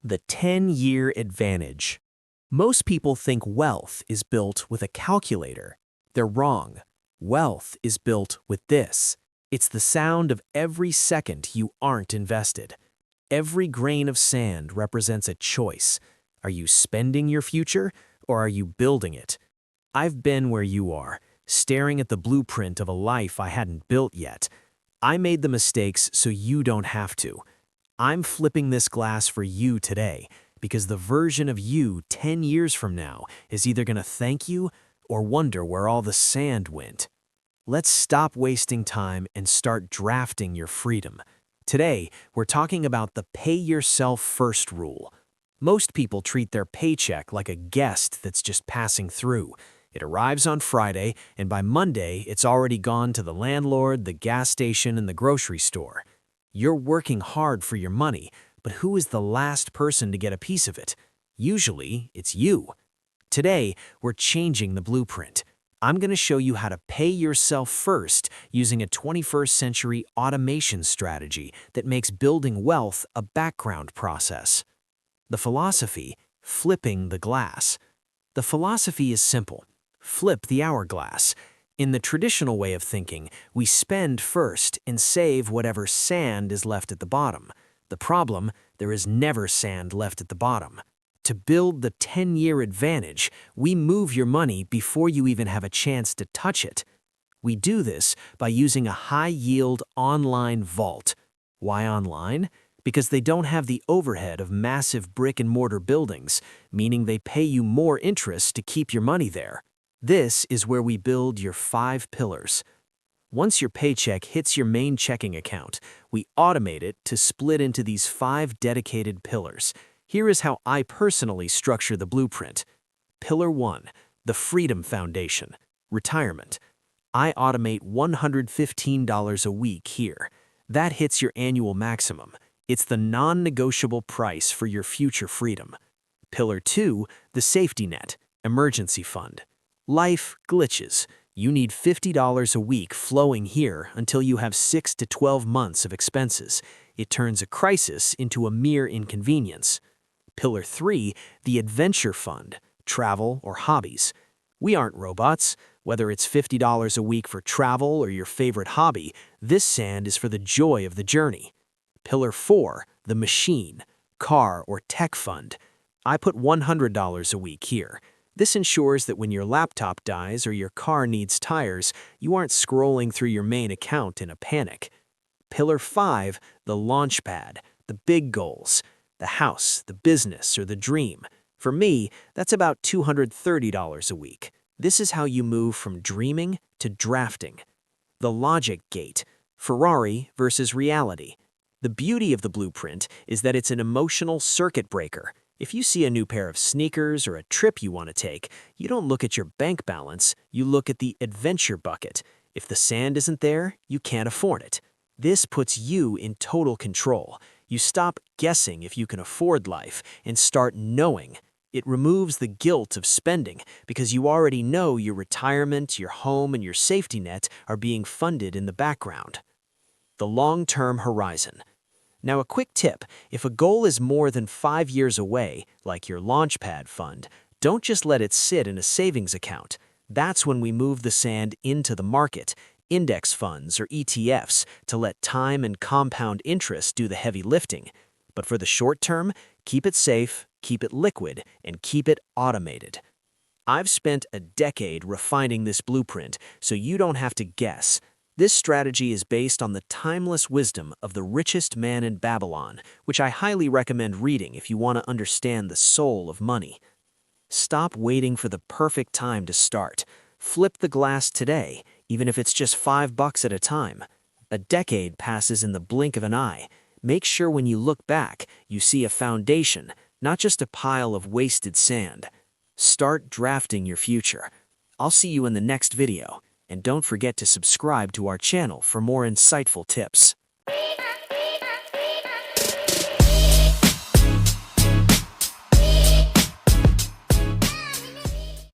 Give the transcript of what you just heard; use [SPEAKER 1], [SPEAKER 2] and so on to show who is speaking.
[SPEAKER 1] The 10-year advantage. Most people think wealth is built with a calculator. They're wrong. Wealth is built with this. It's the sound of every second you aren't invested. Every grain of sand represents a choice. Are you spending your future, or are you building it? I've been where you are, staring at the blueprint of a life I hadn't built yet. I made the mistakes so you don't have to. I'm flipping this glass for you today, because the version of you 10 years from now is either going to thank you or wonder where all the sand went. Let's stop wasting time and start drafting your freedom. Today, we're talking about the pay yourself first rule. Most people treat their paycheck like a guest that's just passing through. It arrives on Friday, and by Monday, it's already gone to the landlord, the gas station, and the grocery store. You're working hard for your money, but who is the last person to get a piece of it? Usually, it's you. Today, we're changing the blueprint. I'm going to show you how to pay yourself first using a 21st century automation strategy that makes building wealth a background process. The philosophy: flipping the glass. The philosophy is simple. Flip the hourglass. In the traditional way of thinking, we spend first and save whatever sand is left at the bottom. The problem: there is never sand left at the bottom. To build the 10-year advantage, we move your money before you even have a chance to touch it. We do this by using a high-yield online vault. Why online? Because they don't have the overhead of massive brick-and-mortar buildings, meaning they pay you more interest to keep your money there. This is where we build your 5 pillars. Once your paycheck hits your main checking account, we automate it to split into these 5 dedicated pillars. Here is how I personally structure the blueprint. Pillar 1, the Freedom Foundation, retirement. I automate $115 a week here. That hits your annual maximum. It's the non-negotiable price for your future freedom. Pillar 2, the safety net, emergency fund. Life glitches. You need $50 a week flowing here until you have 6 to 12 months of expenses. It turns a crisis into a mere inconvenience. Pillar 3, the adventure fund, travel or hobbies. We aren't robots. Whether it's $50 a week for travel or your favorite hobby, this sand is for the joy of the journey. Pillar 4, the machine, car or tech fund. I put $100 a week here. This ensures that when your laptop dies or your car needs tires, you aren't scrolling through your main account in a panic. Pillar 5, the launch pad, the big goals, the house, the business, or the dream. For me, that's about $230 a week. This is how you move from dreaming to drafting. The logic gate, Ferrari versus reality. The beauty of the blueprint is that it's an emotional circuit breaker. If you see a new pair of sneakers or a trip you want to take, you don't look at your bank balance, you look at the adventure bucket. If the sand isn't there, you can't afford it. This puts you in total control. You stop guessing if you can afford life and start knowing. It removes the guilt of spending because you already know your retirement, your home, and your safety net are being funded in the background. The long-term horizon. Now, a quick tip: if a goal is more than 5 years away, like your Launchpad fund, don't just let it sit in a savings account. That's when we move the sand into the market, index funds or ETFs, to let time and compound interest do the heavy lifting. But for the short term, keep it safe, keep it liquid, and keep it automated. I've spent a decade refining this blueprint so you don't have to guess. This strategy is based on the timeless wisdom of the richest man in Babylon, which I highly recommend reading if you want to understand the soul of money. Stop waiting for the perfect time to start. Flip the glass today, even if it's just $5 at a time. A decade passes in the blink of an eye. Make sure when you look back, you see a foundation, not just a pile of wasted sand. Start drafting your future. I'll see you in the next video. And don't forget to subscribe to our channel for more insightful tips.